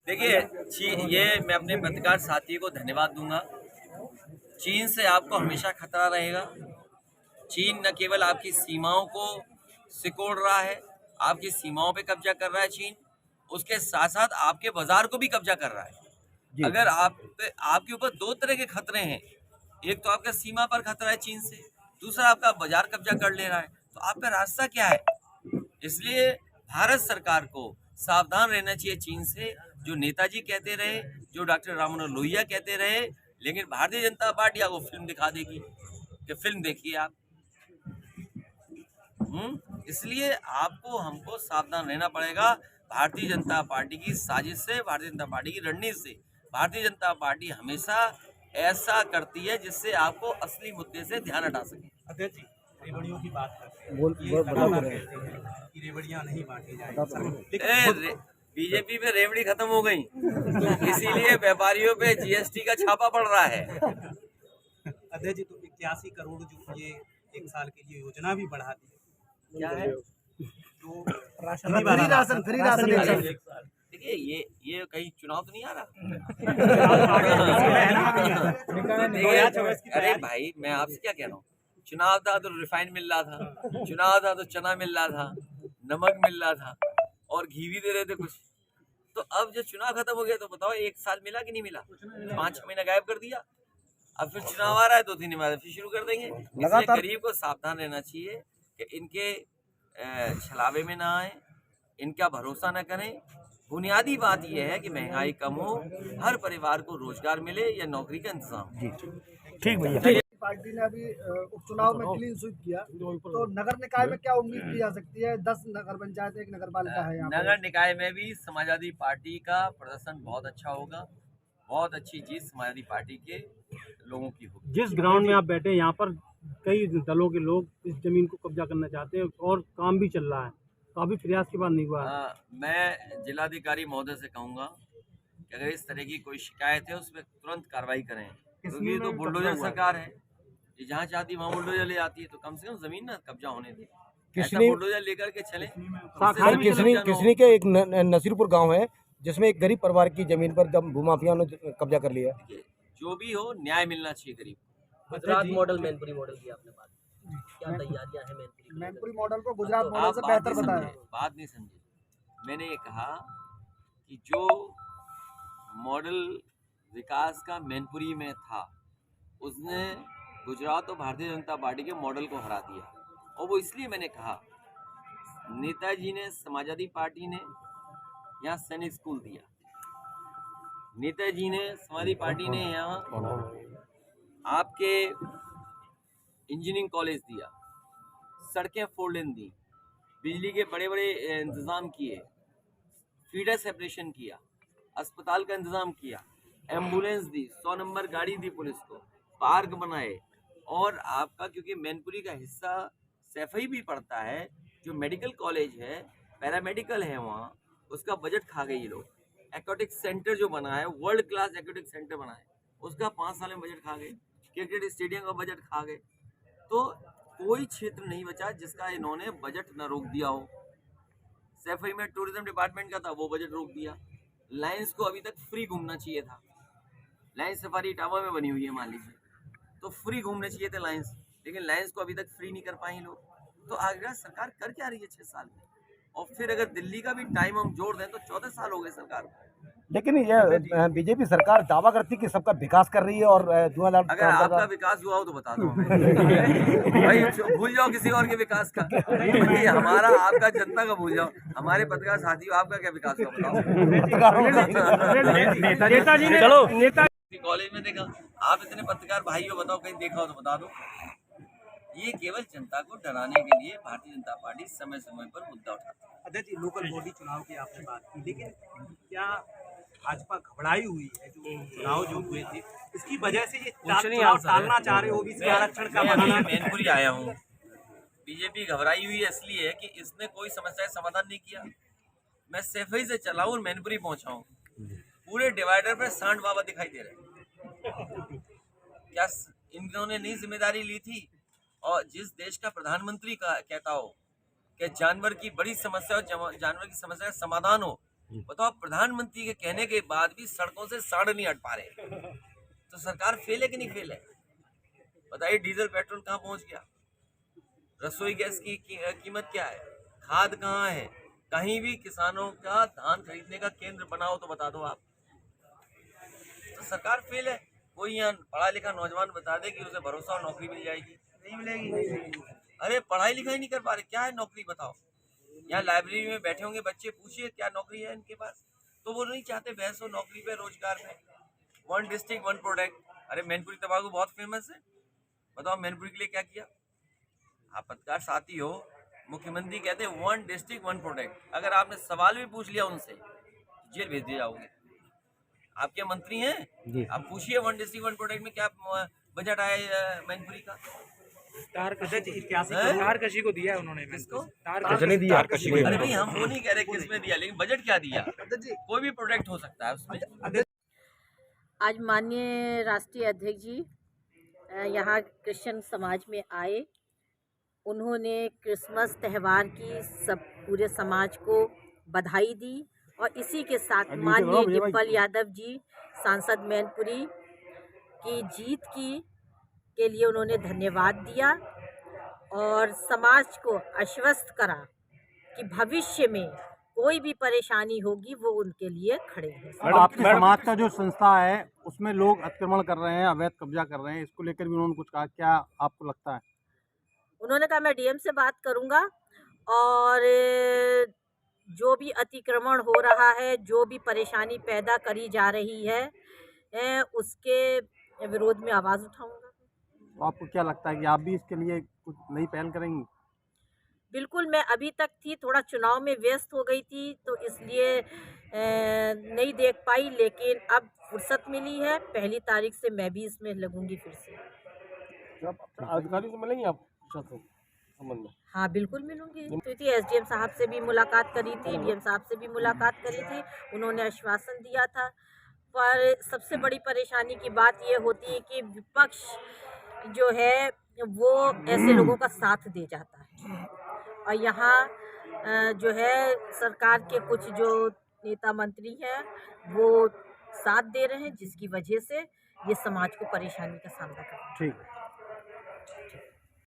देखिए, ये मैं अपने पत्रकार साथी को धन्यवाद दूंगा। चीन से आपको हमेशा खतरा रहेगा। चीन न केवल आपकी सीमाओं को सिकोड़ रहा है, आपकी सीमाओं पे कब्जा कर रहा है चीन, उसके साथ साथ आपके बाजार को भी कब्जा कर रहा है। अगर आपके ऊपर दो तरह के खतरे हैं, एक तो आपका सीमा पर खतरा है चीन से, दूसरा आपका बाजार कब्जा कर ले रहा है, तो आपका रास्ता क्या है? इसलिए भारत सरकार को सावधान रहना चाहिए चीन से। जो नेताजी कहते रहे, जो डॉक्टर राम मनोहर लोहिया कहते रहे, लेकिन भारतीय जनता पार्टी आपको फिल्म दिखा देगी कि फिल्म देखिए आप। इसलिए आपको हमको सावधान रहना पड़ेगा भारतीय जनता पार्टी की साजिश से, भारतीय जनता पार्टी की रणनीति से। भारतीय जनता पार्टी हमेशा ऐसा करती है जिससे आपको असली मुद्दे से ध्यान हटा सके। अध्यक्ष जी, रेवड़ियों की बात करते हैं, ये लगातार कहते हैं कि रेवड़ियां नहीं बांटी जाएंगी। बीजेपी पे रेवड़ी खत्म हो गई, इसीलिए व्यापारियों पे जीएसटी का छापा पड़ रहा है। अध्यक्ष जी, तो 81 करोड़ जो ये एक साल के लिए योजना भी बढ़ा दी, क्या है? जो फ्री राशन। देखिए, ये कहीं चुनाव तो नहीं आ रहा? अरे भाई, मैं आपसे क्या कह रहा हूँ, चुनाव था तो रिफाइन मिल रहा था, चुनाव था तो चना मिल रहा था, नमक मिल रहा था और घी भी दे रहे थे कुछ। तो अब जब चुनाव खत्म हो गया तो बताओ, एक साल मिला कि नहीं मिला? 5-6 महीना गायब कर दिया। अब फिर चुनाव आ रहा है, 2-3 दिन बाद फिर शुरू कर देंगे। इसलिए गरीब को सावधान रहना चाहिए कि इनके छलावे में ना आए, इनका भरोसा न करें। बुनियादी बात यह है कि महंगाई कम हो, हर परिवार को रोजगार मिले या नौकरी का इंतजाम। ठीक भैया। पार्टी ने अभी उपचुनाव में क्लीन स्वीप किया, तो नगर निकाय में क्या उम्मीद की जा सकती है? 10 नगर पंचायत, 1 नगर पालिका है यहाँ। नगर निकाय में भी समाजवादी पार्टी का प्रदर्शन बहुत अच्छा होगा। बहुत अच्छी जीत समाजवादी पार्टी के लोगों की होगी। जिस ग्राउंड में आप बैठे हैं, यहाँ पर कई दलों के लोग इस जमीन को कब्जा करना चाहते हैं और काम भी चल रहा है, काफी प्रयास के बाद नहीं हुआ। मैं जिलाधिकारी महोदय से कहूँगा कि अगर इस तरह की कोई शिकायत है उस पर तुरंत कार्रवाई करें, क्योंकि ये तो बुलडोजर सरकार है, ये जहाँ चाहती वहाँ बुलडोजर ले आती है। तो कम से कम जमीन ना कब्जा होने दे, ऐसा बुलडोजर लेकर के चले। किसनी के एक नसीरपुर गांव है जिसमें एक गरीब परिवार की जमीन पर भूमाफिया ने कब्जा कर लिया। जो भी हो, न्याय मिलना चाहिए गरीब। गुजरात मॉडल, मैनपुरी मॉडल की आपने बात, क्या तैयारियां हैं मैनपुरी मॉडल को गुजरात मॉडल से बेहतर बताया? बात नहीं समझे। मैंने ये कहा कि जो मॉडल विकास का मैनपुरी में था, उसने गुजरात और भारतीय जनता पार्टी के मॉडल को हरा दिया। और वो इसलिए मैंने कहा, नेताजी ने, समाजवादी पार्टी ने यहाँ सैनिक स्कूल दिया, नेताजी ने, समाजवादी पार्टी ने यहाँ आपके इंजीनियरिंग कॉलेज दिया, सड़कें 4 लेन दी, बिजली के बड़े बड़े इंतज़ाम किए, फीडर सेपरेशन किया, अस्पताल का इंतज़ाम किया, एम्बुलेंस दी, 100 नंबर गाड़ी दी पुलिस को, पार्क बनाए। और आपका क्योंकि मैनपुरी का हिस्सा सैफई भी पड़ता है, जो मेडिकल कॉलेज है, पैरामेडिकल है वहाँ, उसका बजट खा गए ये लोग। एक्वाटिक सेंटर जो बना है, वर्ल्ड क्लास एक्वाटिक सेंटर बना है, उसका 5 साल में बजट खा गए। क्रिकेट स्टेडियम का बजट खा गए। तो कोई क्षेत्र नहीं बचा जिसका इन्होंने बजट न रोक दिया हो। सैफई में टूरिज्म डिपार्टमेंट का था, वो बजट रोक दिया। लायंस को अभी तक फ्री घूमना चाहिए था, लायंस सफारी टावर में बनी हुई है मान लीजिए, तो फ्री घूमने चाहिए थे लायंस, लेकिन लायंस को अभी तक फ्री नहीं कर पाए लोग। तो आगरा सरकार कर क्या रही है 6 साल में? और फिर अगर दिल्ली का भी टाइम हम जोड़ दें तो 14 साल हो गए सरकार को। लेकिन ये बीजेपी सरकार दावा करती कि सबका विकास कर रही है और 2000 अगर आपका विकास हुआ हो तो बता दो भाई, भूल जाओ किसी और के विकास का। भाई हमारा आपका जनता का भूल जाओ, हमारे पत्रकार साथियों आपका क्या विकास हुआ बताओ। नेताजी ने, चलो नेता कॉलेज में देखा, आप इतने पत्रकार भाइयों बताओ कहीं देखा हो तो बता दो। ये केवल जनता को डराने के लिए भारतीय जनता पार्टी समय समय पर मुद्दा उठाती है। अध्यक्ष जी, लोकल बॉडी चुनाव की आपने बात की, लेकिन क्या भाजपा घबराई हुई है? जो चुनाव जो हुए थे, इसकी वजह से ये चुनाव टालना चाह रहे हो? ओबीसी आरक्षण का मैं मैनपुरी आया हूँ। बीजेपी घबराई हुई है इसलिए कि इसने कोई समस्या का समाधान नहीं किया। मैं सैफई से चला हूँ, मैनपुरी पहुंचा हूँ, पूरे डिवाइडर पर सांड बाबा दिखाई दे रहे हैं। क्या इन्होंने नई जिम्मेदारी ली थी? और जिस देश का प्रधानमंत्री का कहता हो कि जानवर की बड़ी समस्या हो, जानवर की समस्या का समाधान हो, बताओ, प्रधानमंत्री के कहने के बाद भी सड़कों से साढ़ नहीं हट पा रहे, तो सरकार फेल है कि नहीं फेल है? बताइए, डीजल पेट्रोल कहाँ पहुंच गया? रसोई गैस की कीमत क्या है? खाद कहाँ है? कहीं भी किसानों का धान खरीदने का केंद्र बना हो तो बता दो आप। तो सरकार फेल है। कोई यहाँ पढ़ा लिखा नौजवान बता दे कि उसे भरोसा और नौकरी मिल जाएगी? नहीं मिलेगी। अरे पढ़ाई लिखाई नहीं कर पा रहे, क्या है नौकरी बताओ? यहाँ लाइब्रेरी में बैठे होंगे बच्चे, पूछिए क्या नौकरी है इनके पास, तो वो नहीं चाहते बहस हो नौकरी पे, रोजगार पे। 1 डिस्ट्रिक्ट 1 प्रोडक्ट। अरे मैनपुरी तंबाकू बहुत फेमस है, बताओ मैनपुरी के लिए क्या किया? आप पत्रकार साथी हो, मुख्यमंत्री कहते हैं 1 डिस्ट्रिक्ट 1 प्रोडक्ट। अगर आपने सवाल भी पूछ लिया उनसे, जेल भेज दिए जाओगे। आप क्या मंत्री हैं? आप पूछिए 1 डिस्ट्रिक्ट 1 प्रोडक्ट में क्या बजट आया मैनपुरी का? तारकशी को दिया है उन्होंने। किसको? तारकशी को। अरे भाई, हम वो नहीं कह रहे किसमें दिया, लेकिन बजट क्या दिया? कोई भी प्रोडक्ट हो सकता है उसमें। आज माननीय राष्ट्रीय अध्यक्ष जी यहाँ क्रिश्चियन समाज में आए। उन्होंने क्रिसमस त्यौहार की सब पूरे समाज को बधाई दी और इसी के साथ माननीय डिम्पल यादव जी सांसद मैनपुरी की जीत के लिए उन्होंने धन्यवाद दिया और समाज को आश्वस्त करा कि भविष्य में कोई भी परेशानी होगी वो उनके लिए खड़े हैं। आपके समाज का जो संस्था है उसमें लोग अतिक्रमण कर रहे हैं, अवैध कब्जा कर रहे हैं, इसको लेकर भी उन्होंने कुछ कहा, क्या आपको लगता है? उन्होंने कहा मैं डीएम से बात करूंगा और जो भी अतिक्रमण हो रहा है, जो भी परेशानी पैदा करी जा रही है, उसके विरोध में आवाज़ उठाऊंगा। तो आपको क्या लगता है कि आप भी इसके लिए कुछ नई पहल करेंगी? बिल्कुल, मैं अभी तक थी थोड़ा चुनाव में व्यस्त हो गई थी तो इसलिए नहीं देख पाई, लेकिन अब फुर्सत मिली है, 1 तारीख से मैं भी इसमें लगूंगी फिर से। अधिकारी से मिलेंगे आप संबंध में? हाँ बिल्कुल मिलूंगी। क्योंकि एसडीएम साहब से भी मुलाकात करी थी, डीएम साहब से भी मुलाकात करी थी, उन्होंने आश्वासन दिया था। पर सबसे बड़ी परेशानी की बात ये होती है कि विपक्ष जो है वो ऐसे लोगों का साथ दे जाता है और यहाँ जो है सरकार के कुछ जो नेता मंत्री हैं वो साथ दे रहे हैं, जिसकी वजह से ये समाज को परेशानी का सामना करना है। ठीक।